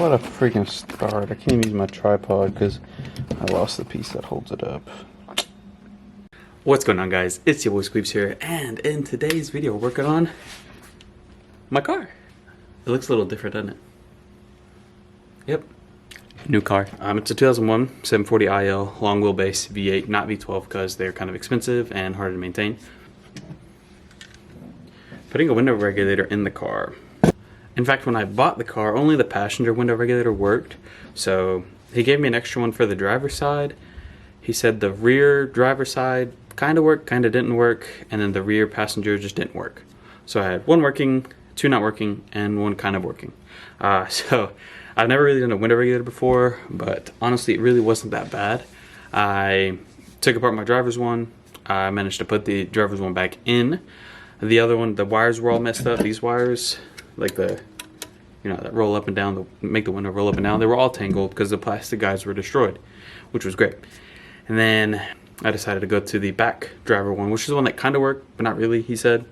what a freaking start. I can't even use my tripod because I lost the piece that holds it up. What's going on, guys? It's your boy Squeevs here, and in today's video we're working on my car. It looks a little different, doesn't it? Yep. New car. It's a 2001 740IL long wheelbase V8, not V12 because they're kind of expensive and hard to maintain. Putting a window regulator in the car. In fact, when I bought the car, only the passenger window regulator worked. So he gave me an extra one for the driver's side. He said the rear driver's side kind of worked, kind of didn't work, and then the rear passenger just didn't work. So I had one working, two not working, and one kind of working. So I've never really done a window regulator before, but honestly, it really wasn't that bad. I took apart my driver's one. I managed to put the driver's one back in. The other one, the wires were all messed up. These wires, like the, that roll up and down, make the window roll up and down, they were all tangled because the plastic guides were destroyed, which was great. And then I decided to go to the back driver one, which is the one that kind of worked, but not really, he said.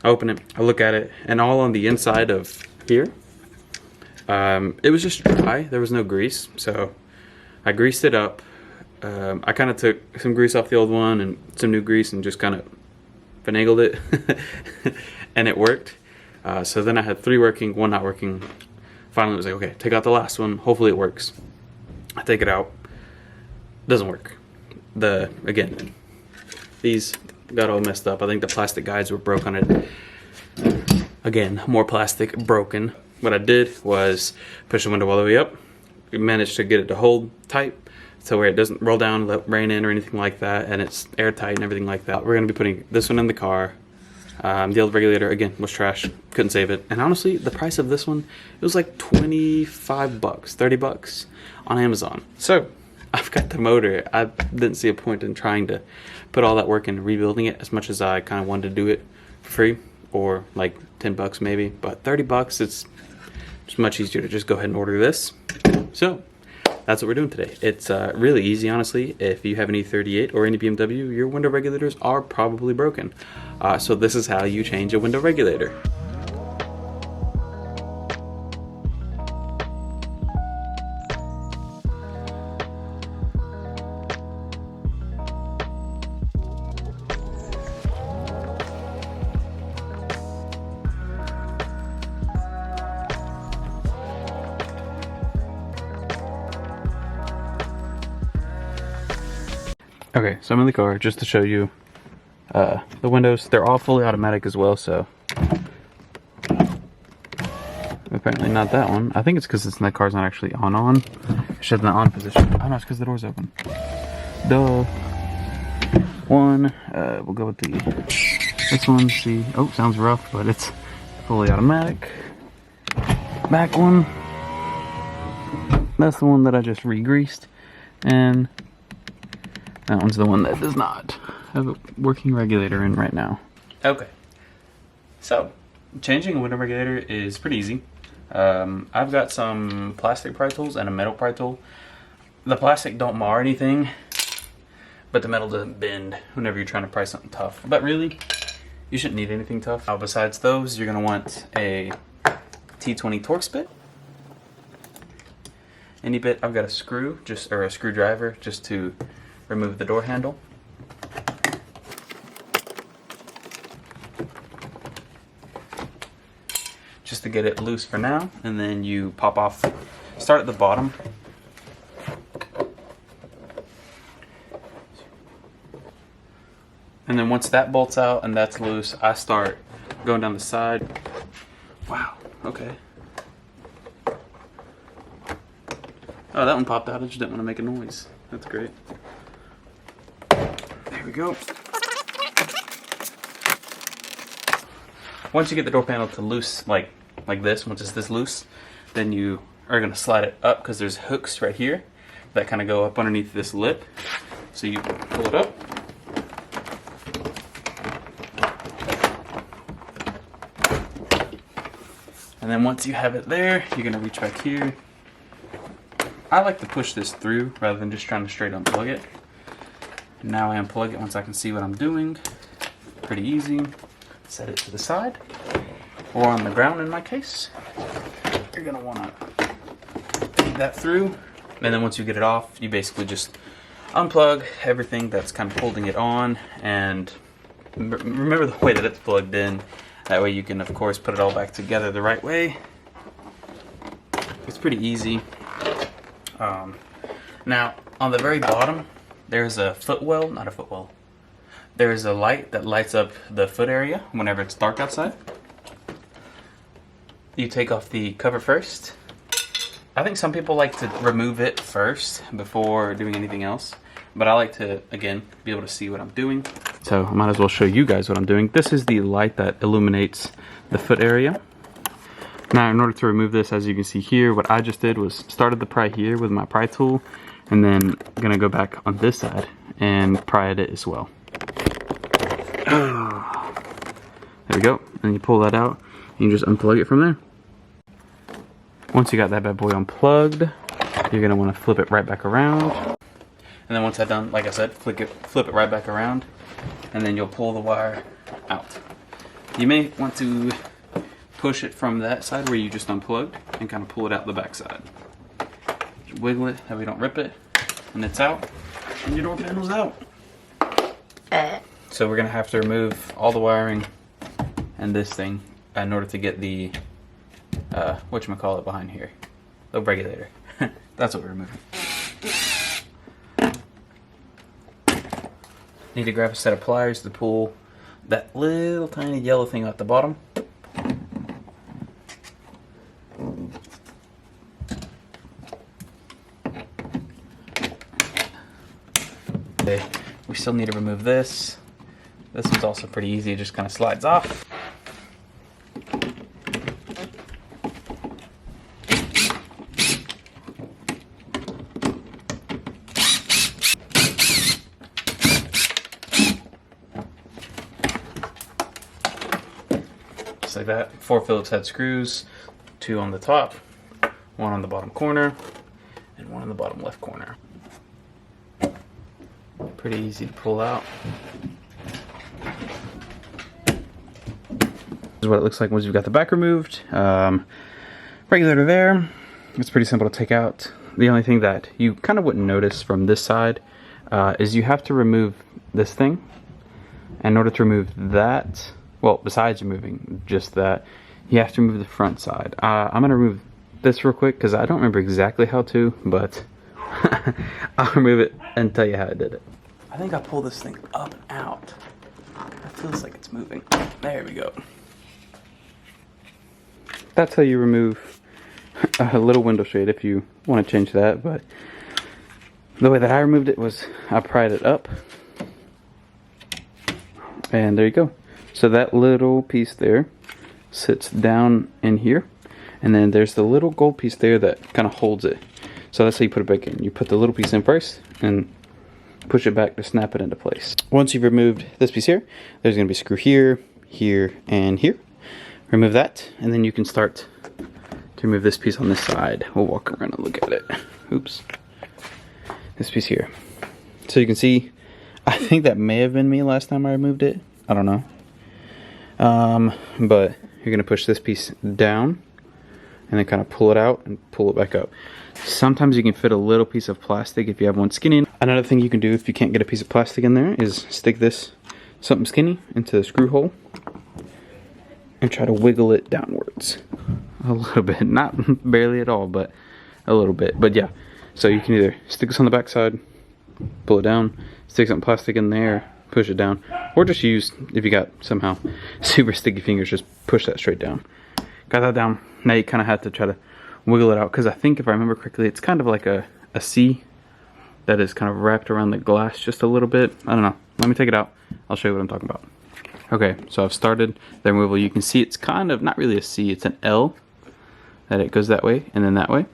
I open it, I look at it, and all on the inside of here, it was just dry. There was no grease, so I greased it up. I kind of took some grease off the old one and some new grease and just kind of finagled it, and it worked. So then I had three working, one not working. Finally, it was like, okay, take out the last one. Hopefully it works. I take it out. Doesn't work. Again, these got all messed up. I think the plastic guides were broke on it. Again, more plastic broken. What I did was push the window all the way up. We managed to get it to hold tight so where it doesn't roll down, let rain in or anything like that, and it's airtight and everything like that. We're going to be putting this one in the car. The old regulator, again, was trash. Couldn't save it. And honestly, the price of this one, it was like 25 bucks, 30 bucks on Amazon. So I've got the motor. I didn't see a point in trying to put all that work into rebuilding it as much as I kind of wanted to do it for free, or like 10 bucks maybe. But 30 bucks, it's much easier to just go ahead and order this. So that's what we're doing today. It's really easy, honestly. If you have an E38 or any BMW, your window regulators are probably broken. So this is how you change a window regulator. Okay, so I'm in the car just to show you the windows. They're all fully automatic as well, so apparently not that one. I think it's because the car's not actually on. It's just in the on position. Oh no, it's because the door's open. Duh. One, we'll go with this one. See, oh, sounds rough, but it's fully automatic. Back one. That's the one that I just re-greased, and that one's the one that does not have a working regulator in right now. Okay, so changing a window regulator is pretty easy. I've got some plastic pry tools and a metal pry tool. The plastic don't mar anything, but the metal doesn't bend whenever you're trying to pry something tough. But really, you shouldn't need anything tough. Besides those, you're gonna want a T20 Torx bit. Any bit. I've got a screw, or a screwdriver, just to remove the door handle. Just to get it loose for now, and then you pop off, start at the bottom. And then once that bolts out and that's loose, I start going down the side. Wow, okay. Oh, that one popped out. I just didn't want to make a noise. That's great. There we go. Once you get the door panel to loose, like this, once it's this loose, then you are going to slide it up because there's hooks right here that kind of go up underneath this lip. So you pull it up. And then once you have it there, you're going to reach back here. I like to push this through rather than just trying to straight unplug it. Now I unplug it once I can see what I'm doing. Pretty easy. Set it to the side or on the ground in my case. You're gonna wanna feed that through, and then once you get it off, you basically just unplug everything that's kind of holding it on, and remember the way that it's plugged in. That way you can, of course, put it all back together the right way. It's pretty easy. Now, on the very bottom, there's a footwell, not a footwell. There's a light that lights up the foot area whenever it's dark outside. You take off the cover first. I think some people like to remove it first before doing anything else, but I like to, again, be able to see what I'm doing. So I might as well show you guys what I'm doing. This is the light that illuminates the foot area. Now, in order to remove this, as you can see here, what I just did was started the pry here with my pry tool, and then I'm gonna go back on this side and pry at it as well. There we go. And you pull that out, and you just unplug it from there. Once you got that bad boy unplugged, you're gonna want to flip it right back around. And then once that's done, like I said, flip it right back around, and then you'll pull the wire out. You may want to push it from that side where you just unplugged and kind of pull it out the back side. Just wiggle it, that way you don't rip it, and it's out, and your door panel's out. So we're gonna have to remove all the wiring and this thing in order to get the whatchamacallit behind here, the regulator. That's what we're removing. Need to grab a set of pliers to pull that little tiny yellow thing at the bottom. Okay, we still need to remove this. This one's also pretty easy, it just kind of slides off. Like that. 4 Phillips head screws, 2 on the top, 1 on the bottom corner, and 1 on the bottom left corner. Pretty easy to pull out. This is what it looks like once you've got the back removed. Regulator there. It's pretty simple to take out. The only thing that you kind of wouldn't notice from this side is you have to remove this thing. In order to remove that, well, besides removing just that, you have to remove the front side. I'm going to remove this real quick because I don't remember exactly how to, but I'll remove it and tell you how I did it. I think I pull this thing up and out. It feels like it's moving. There we go. That's how you remove a little window shade if you want to change that, but the way that I removed it was I pried it up. And there you go. So that little piece there sits down in here, and then there's the little gold piece there that kind of holds it. So that's how you put it back in. You put the little piece in first and push it back to snap it into place. Once you've removed this piece here, there's going to be a screw here, here, and here. Remove that, and then you can start to remove this piece on this side. We'll walk around and look at it. Oops. This piece here. So you can see, I think that may have been me last time I removed it. I don't know. But you're going to push this piece down and then kind of pull it out and pull it back up. Sometimes you can fit a little piece of plastic if you have one skinny. Another thing you can do if you can't get a piece of plastic in there is stick this something skinny into the screw hole and try to wiggle it downwards a little bit. Not barely at all, but a little bit. But yeah, so you can either stick this on the back side, pull it down, stick some plastic in there, push it down, or just use, if you got somehow super sticky fingers, just push that straight down. Got that down. Now you kind of have to try to wiggle it out, because I think if I remember correctly, it's kind of like a C that is kind of wrapped around the glass just a little bit. I don't know. Let me take it out. I'll show you what I'm talking about. Okay, so I've started the removal. You can see it's kind of not really a C, it's an L, that it goes that way and then that way,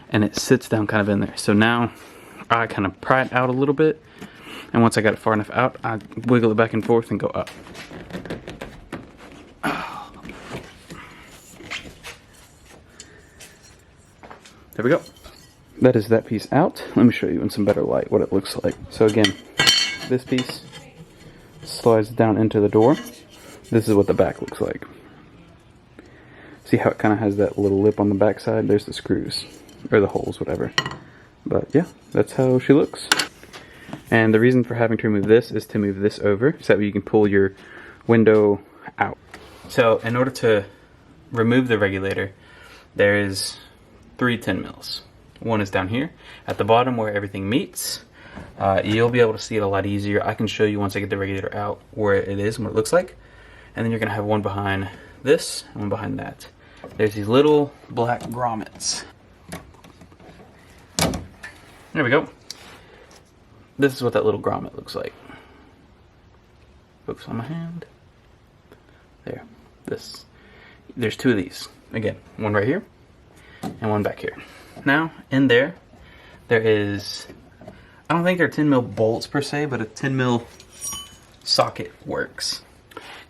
and it sits down kind of in there. So now I kind of pry it out a little bit, and once I got it far enough out, I wiggle it back and forth and go up. There we go. That is that piece out. Let me show you in some better light what it looks like. So again, this piece slides down into the door. This is what the back looks like. See how it kind of has that little lip on the back side? There's the screws. or the holes, whatever. But yeah, that's how she looks. And the reason for having to remove this is to move this over so that way you can pull your window out. So in order to remove the regulator, there is 3 10 mils. One is down here at the bottom where everything meets. You'll be able to see it a lot easier. I can show you once I get the regulator out where it is and what it looks like. And then you're gonna have one behind this and one behind that. There's these little black grommets. There we go. This is what that little grommet looks like. Focus on my hand. There. This. There's 2 of these. Again, one right here and one back here. Now, in there is, I don't think they're 10 mil bolts per se, but a 10 mil socket works.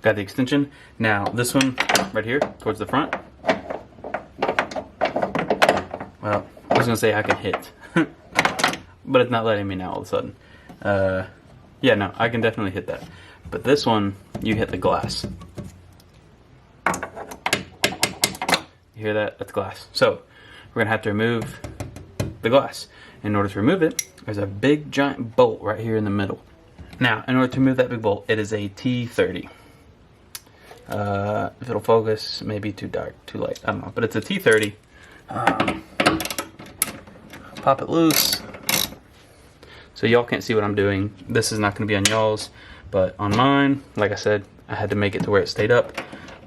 Got the extension. Now, this one right here towards the front. Well, I was gonna say I can hit, but it's not letting me now all of a sudden. Yeah, no, I can definitely hit that. But this one, you hit the glass. You hear that? That's glass. So, we're gonna have to remove the glass. In order to remove it, there's a big giant bolt right here in the middle. Now, in order to remove that big bolt, it is a T30. If it'll focus, maybe too dark, too light, I don't know. But it's a T30. Pop it loose. So y'all can't see what I'm doing. This is not gonna be on y'all's, but on mine, like I said, I had to make it to where it stayed up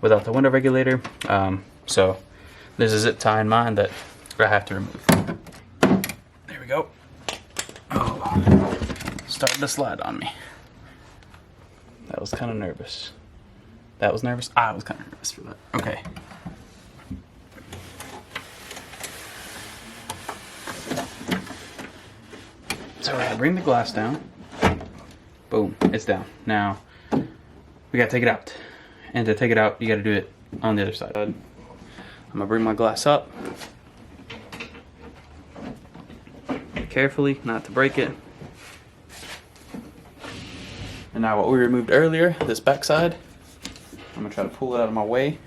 without the window regulator. So there's a zip tie in mine that I have to remove. There we go. Oh, started to slide on me. That was kind of nervous. That was nervous? I was kind of nervous for that. Okay. So we're gonna bring the glass down. Boom, it's down. Now, we gotta take it out. And to take it out, you gotta do it on the other side. I'm gonna bring my glass up. Carefully, not to break it. And now what we removed earlier, this back side, I'm gonna try to pull it out of my way.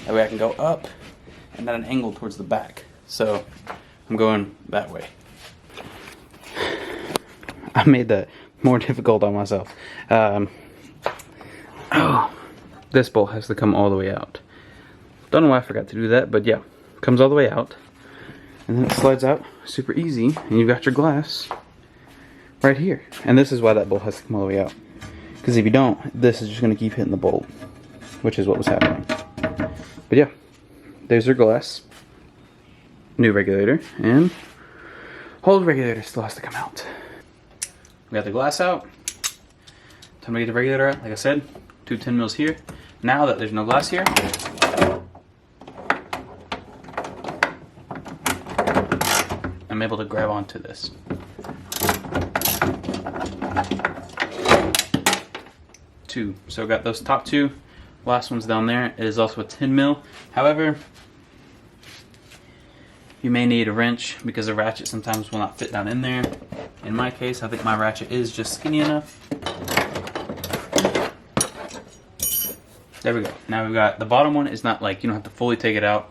That way I can go up and at an angle towards the back. So I'm going that way. I made that more difficult on myself. This bolt has to come all the way out. Don't know why I forgot to do that, but yeah, comes all the way out. And then it slides out super easy, and you've got your glass right here. And this is why that bolt has to come all the way out. Because if you don't, this is just going to keep hitting the bolt, which is what was happening. But yeah, there's your glass. New regulator, and old regulator still has to come out. We got the glass out. Time to get the regulator out. Like I said, 2 10 mils here. Now that there's no glass here, I'm able to grab onto this. Two. So got those top 2. Last one's down there. It is also a 10 mil. However, you may need a wrench because the ratchet sometimes will not fit down in there. In my case, I think my ratchet is just skinny enough. There we go. Now we've got the bottom one is not like, you don't have to fully take it out.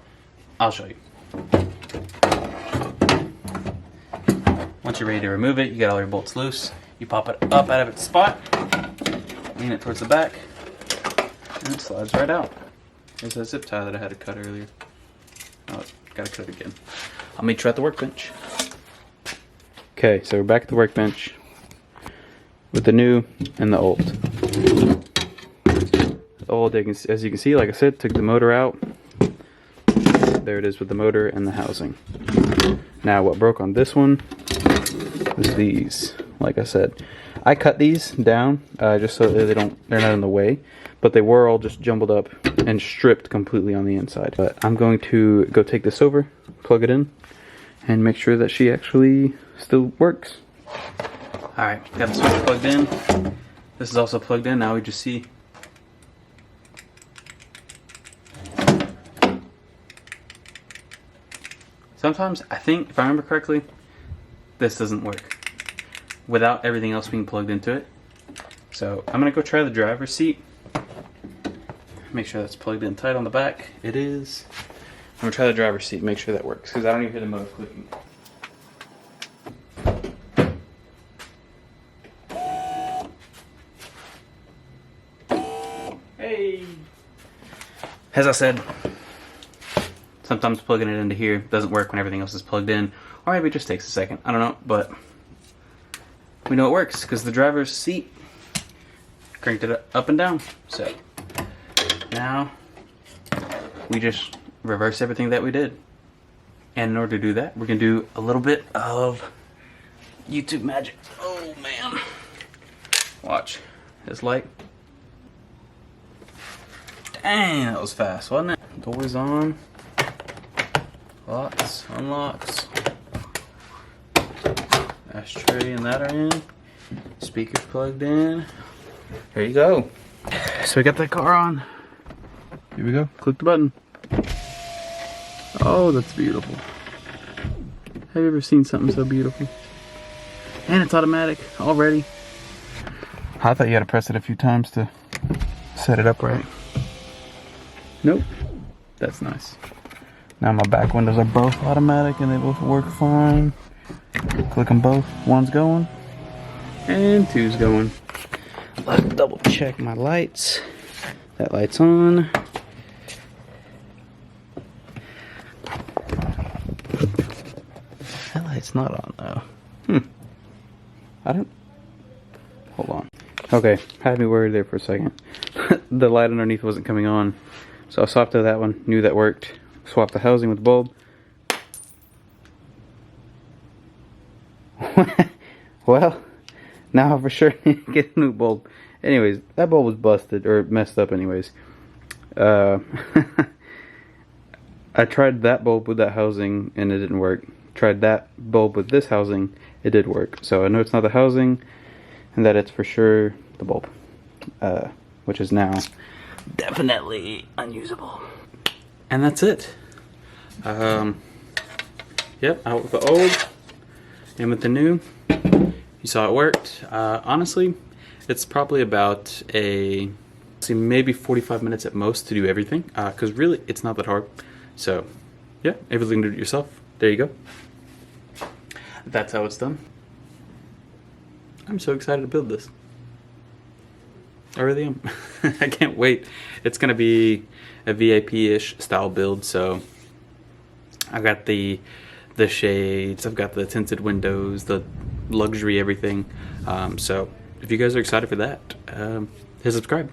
I'll show you. Once you're ready to remove it, you get all your bolts loose. You pop it up out of its spot, lean it towards the back, and it slides right out. There's that zip tie that I had to cut earlier. Oh, gotta cut it again. I'll meet you at the workbench. Okay, so we're back at the workbench with the new and the old. The old, as you can see, like I said, took the motor out. There it is with the motor and the housing. Now what broke on this one was these. Like I said, I cut these down just so that they're not in the way, but they were all just jumbled up and stripped completely on the inside. But I'm going to go take this over, plug it in, and make sure that she actually still works. Alright, got the switch plugged in. This is also plugged in. Now we just see. Sometimes, I think, if I remember correctly, this doesn't work without everything else being plugged into it. So I'm gonna go try the driver's seat. Make sure that's plugged in tight on the back. It is. gonna try the driver's seat, make sure that works, because I don't even hear the motor clicking. Hey! As I said, sometimes plugging it into here doesn't work when everything else is plugged in, or maybe it just takes a second. I don't know, but we know it works because the driver's seat cranked it up and down. So now we just reverse everything that we did. And in order to do that, we're gonna do a little bit of YouTube magic. Oh man. Watch this light. Dang, that was fast, wasn't it? Doors on. Locks, unlocks. Ashtray and that are in. Speakers plugged in. There you go. So we got that car on. Here we go. Click the button. Oh, that's beautiful. Have you ever seen something so beautiful? And it's automatic already. I thought you had to press it a few times to set it up right. Nope. That's nice. Now my back windows are both automatic and they both work fine. Click them both. One's going. And two's going. Let's double check my lights. That light's on. That light's not on though. I don't... Hold on. Okay, had me worried there for a second. The light underneath wasn't coming on. So I swapped to that one, knew that worked. Swapped the housing with the bulb. Well, now I for sure need to get a new bulb. Anyways, that bulb was busted, or messed up anyways. I tried that bulb with that housing and it didn't work. Tried that bulb with this housing, it did work. So I know it's not the housing and that it's for sure the bulb. Which is now definitely unusable. And that's it. Yep, out with the old and with the new. You saw it worked. Honestly, it's probably about maybe 45 minutes at most to do everything. Because really, it's not that hard. So, yeah, everything to do it yourself. There you go. That's how it's done. I'm so excited to build this. I really am. I can't wait. It's gonna be a VIP-ish style build, so I've got the shades, I've got the tinted windows, the luxury everything. So if you guys are excited for that, hit subscribe.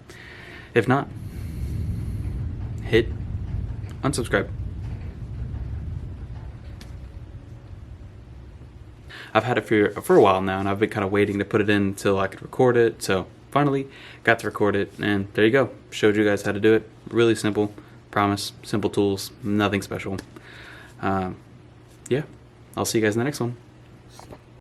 If not, hit unsubscribe. I've had it for a while now, and I've been kind of waiting to put it in until I could record it. So finally got to record it, and there you go. Showed you guys how to do it. Really simple, promise. Simple tools, nothing special. Yeah, I'll see you guys in the next one.